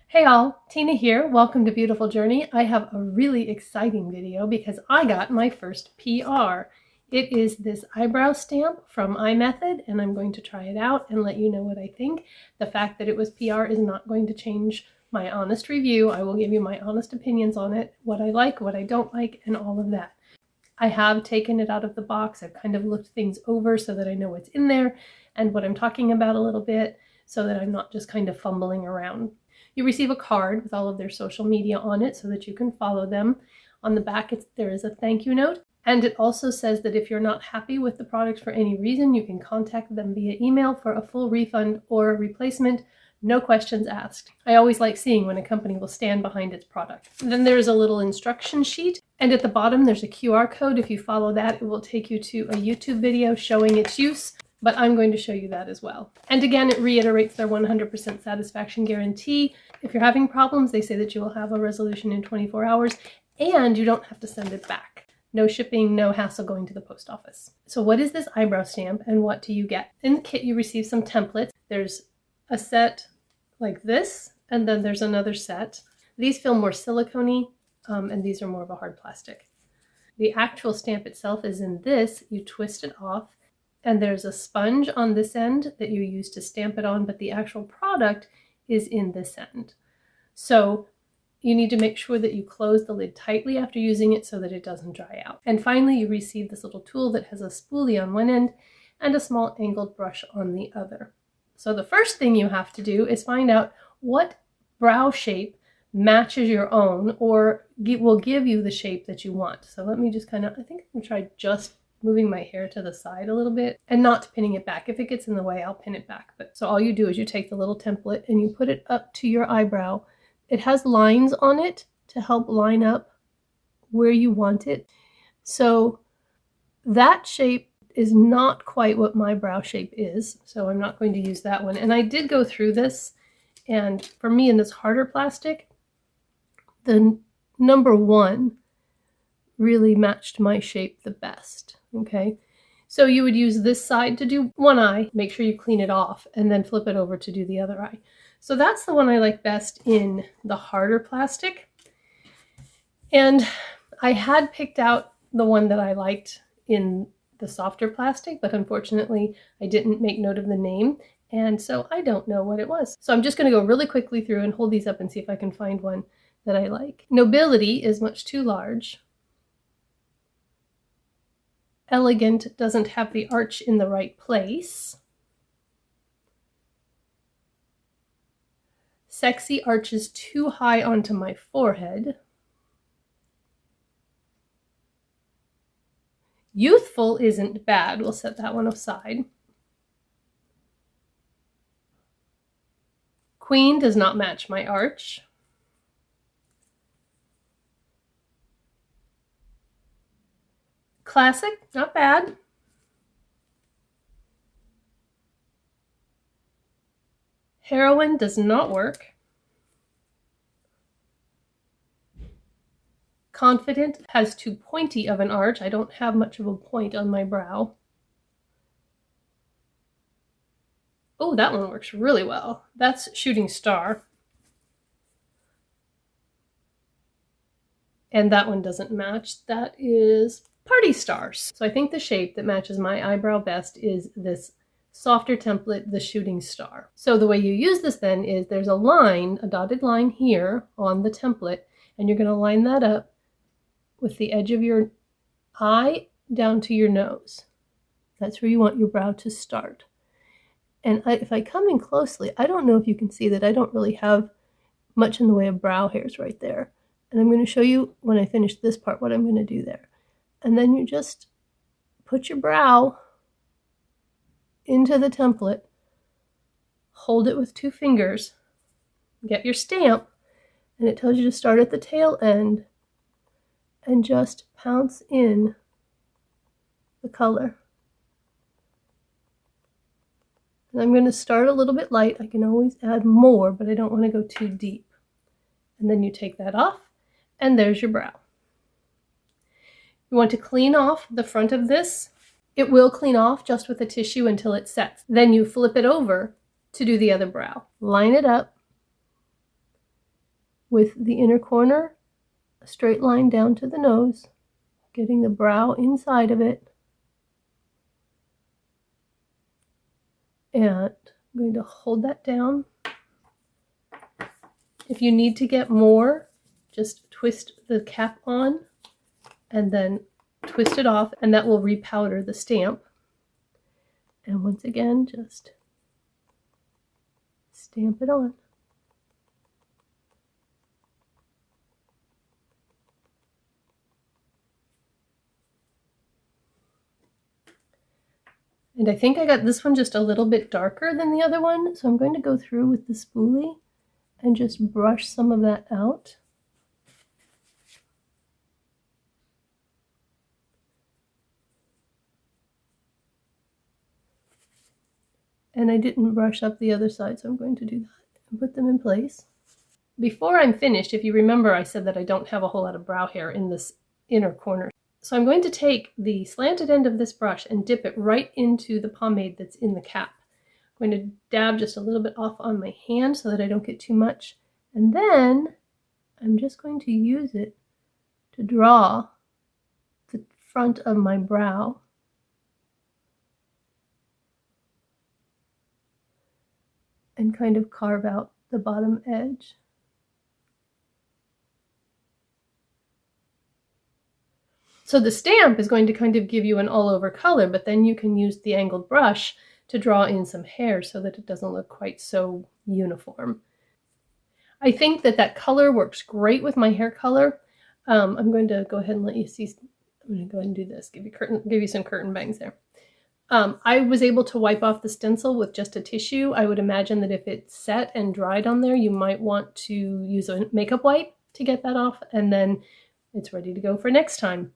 Hey all, Tina here. Welcome to Beautiful Journey. I have a really exciting video because I got my first PR. It is this eyebrow stamp from iMethod, and I'm going to try it out and let you know what I think. The fact that it was PR is not going to change my honest review. I will give you my honest opinions on it, what I like, what I don't like, and all of that. I have taken it out of the box. I've kind of looked things over so that I know what's in there and what I'm talking about a little bit so that I'm not just kind of fumbling around. You receive a card with all of their social media on it so that you can follow them. On the back, there is a thank you note. And it also says that if you're not happy with the product for any reason, you can contact them via email for a full refund or a replacement. No questions asked. I always like seeing when a company will stand behind its product. Then there's a little instruction sheet, and at the bottom there's a QR code. If you follow that, it will take you to a YouTube video showing its use, but I'm going to show you that as well. And again, it reiterates their 100% satisfaction guarantee. If you're having problems, they say that you will have a resolution in 24 hours, and you don't have to send it back. No shipping, no hassle going to the post office. So what is this eyebrow stamp, and what do you get? In the kit, you receive some templates. There's a set like this, and then there's another set. These feel more silicone-y, and these are more of a hard plastic. The actual stamp itself is in this. You twist it off, and there's a sponge on this end that you use to stamp it on, but the actual product is in this end. So you need to make sure that you close the lid tightly after using it so that it doesn't dry out. And finally, you receive this little tool that has a spoolie on one end and a small angled brush on the other. So the first thing you have to do is find out what brow shape matches your own or will give you the shape that you want. So let me just I think I'm going to try just moving my hair to the side a little bit and not pinning it back. If it gets in the way, I'll pin it back. But so all you do is you take the little template and you put it up to your eyebrow. It has lines on it to help line up where you want it. So that shape is not quite what my brow shape is, so I'm not going to use that one. And I did go through this, and for me in this harder plastic, the number 1 really matched my shape the best, okay? So you would use this side to do one eye, make sure you clean it off, and then flip it over to do the other eye. So that's the one I like best in the harder plastic. And I had picked out the one that I liked in the softer plastic, but unfortunately I didn't make note of the name, and so I don't know what it was. So I'm just going to go really quickly through and hold these up and see if I can find one that I like. Nobility is much too large. Elegant doesn't have the arch in the right place. Sexy arches too high onto my forehead. Youthful isn't bad. We'll set that one aside. Queen does not match my arch. Classic, not bad. Heroine does not work. Confident has too pointy of an arch. I don't have much of a point on my brow. Oh, that one works really well. That's Shooting Star. And that one doesn't match. That is Party Stars. So I think the shape that matches my eyebrow best is this softer template, the Shooting Star. So the way you use this then is there's a line, a dotted line here on the template, and you're going to line that up with the edge of your eye down to your nose. That's where you want your brow to start. And if I come in closely, I don't know if you can see that I don't really have much in the way of brow hairs right there. And I'm going to show you when I finish this part what I'm going to do there. And then you just put your brow into the template, hold it with 2 fingers, get your stamp, and it tells you to start at the tail end and just pounce in the color. And I'm going to start a little bit light. I can always add more, but I don't want to go too deep. And then you take that off, and there's your brow. You want to clean off the front of this. It will clean off just with a tissue until it sets. Then you flip it over to do the other brow. Line it up, with the inner corner, a straight line down to the nose, getting the brow inside of it. And I'm going to hold that down. If you need to get more, just twist the cap on and then twist it off, and that will repowder the stamp. And once again, just stamp it on. And I think I got this one just a little bit darker than the other one, so I'm going to go through with the spoolie and just brush some of that out. And I didn't brush up the other side, so I'm going to do that and put them in place. Before I'm finished, if you remember, I said that I don't have a whole lot of brow hair in this inner corner. So I'm going to take the slanted end of this brush and dip it right into the pomade that's in the cap. I'm going to dab just a little bit off on my hand so that I don't get too much. And then I'm just going to use it to draw the front of my brow. And kind of carve out the bottom edge. So the stamp is going to kind of give you an all-over color, but then you can use the angled brush to draw in some hair so that it doesn't look quite so uniform. I think that that color works great with my hair color. I'm going to go ahead and let you see. I'm going to go ahead and do this, give you some curtain bangs there. I was able to wipe off the stencil with just a tissue. I would imagine that if it's set and dried on there, you might want to use a makeup wipe to get that off, and then it's ready to go for next time.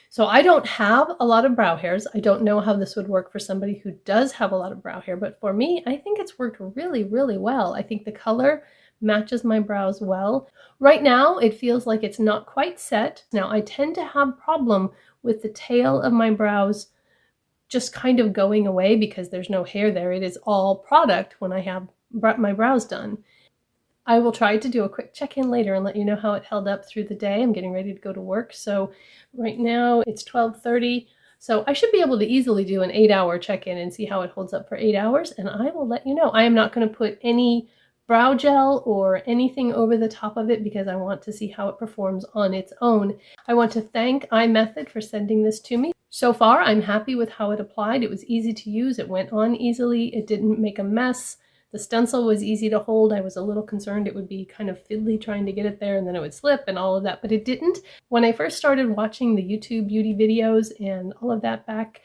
So I don't have a lot of brow hairs. I don't know how this would work for somebody who does have a lot of brow hair, but for me, I think it's worked really, really well. I think the color matches my brows well. Right now, it feels like it's not quite set. Now, I tend to have a problem with the tail of my brows just kind of going away because there's no hair there. It is all product when I have my brows done. I will try to do a quick check-in later and let you know how it held up through the day. I'm getting ready to go to work. So right now it's 12:30. So I should be able to easily do an 8-hour check-in and see how it holds up for 8 hours. And I will let you know. I am not going to put any brow gel or anything over the top of it because I want to see how it performs on its own. I want to thank iMethod for sending this to me. So far, I'm happy with how it applied. It was easy to use. It went on easily. It didn't make a mess. The stencil was easy to hold. I was a little concerned it would be kind of fiddly trying to get it there and then it would slip and all of that, but it didn't. When I first started watching the YouTube beauty videos and all of that back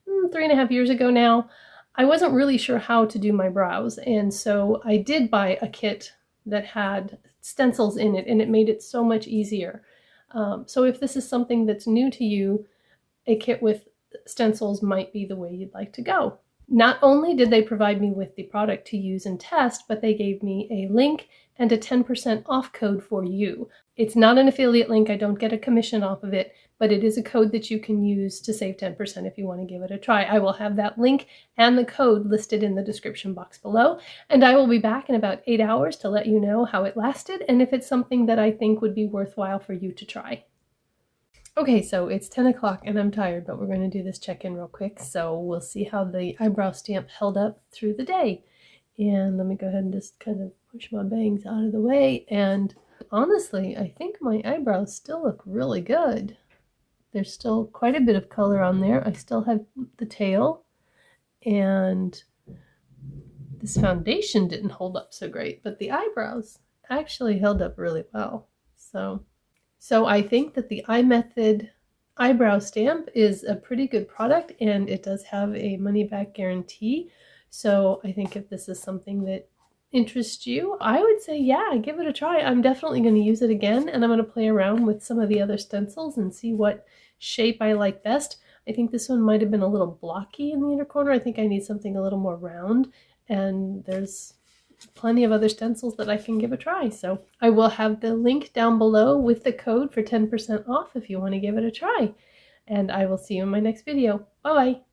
3.5 years ago now, I wasn't really sure how to do my brows, and so I did buy a kit that had stencils in it, and it made it so much easier. So if this is something that's new to you, a kit with stencils might be the way you'd like to go. Not only did they provide me with the product to use and test, but they gave me a link and a 10% off code for you. It's not an affiliate link. I don't get a commission off of it, but it is a code that you can use to save 10% if you want to give it a try. I will have that link and the code listed in the description box below, and I will be back in about 8 hours to let you know how it lasted and if it's something that I think would be worthwhile for you to try. Okay, so it's 10 o'clock and I'm tired, but we're going to do this check-in real quick. So we'll see how the eyebrow stamp held up through the day. And let me go ahead and just kind of push my bangs out of the way. And honestly, I think my eyebrows still look really good. There's still quite a bit of color on there. I still have the tail, and this foundation didn't hold up so great, but the eyebrows actually held up really well. So I think that the iMethod eyebrow stamp is a pretty good product, and it does have a money-back guarantee. So I think if this is something that interests you, I would say, yeah, give it a try. I'm definitely going to use it again, and I'm going to play around with some of the other stencils and see what shape I like best. I think this one might have been a little blocky in the inner corner. I think I need something a little more round, and there's plenty of other stencils that I can give a try. So I will have the link down below with the code for 10% off if you want to give it a try. And I will see you in my next video. Bye-bye.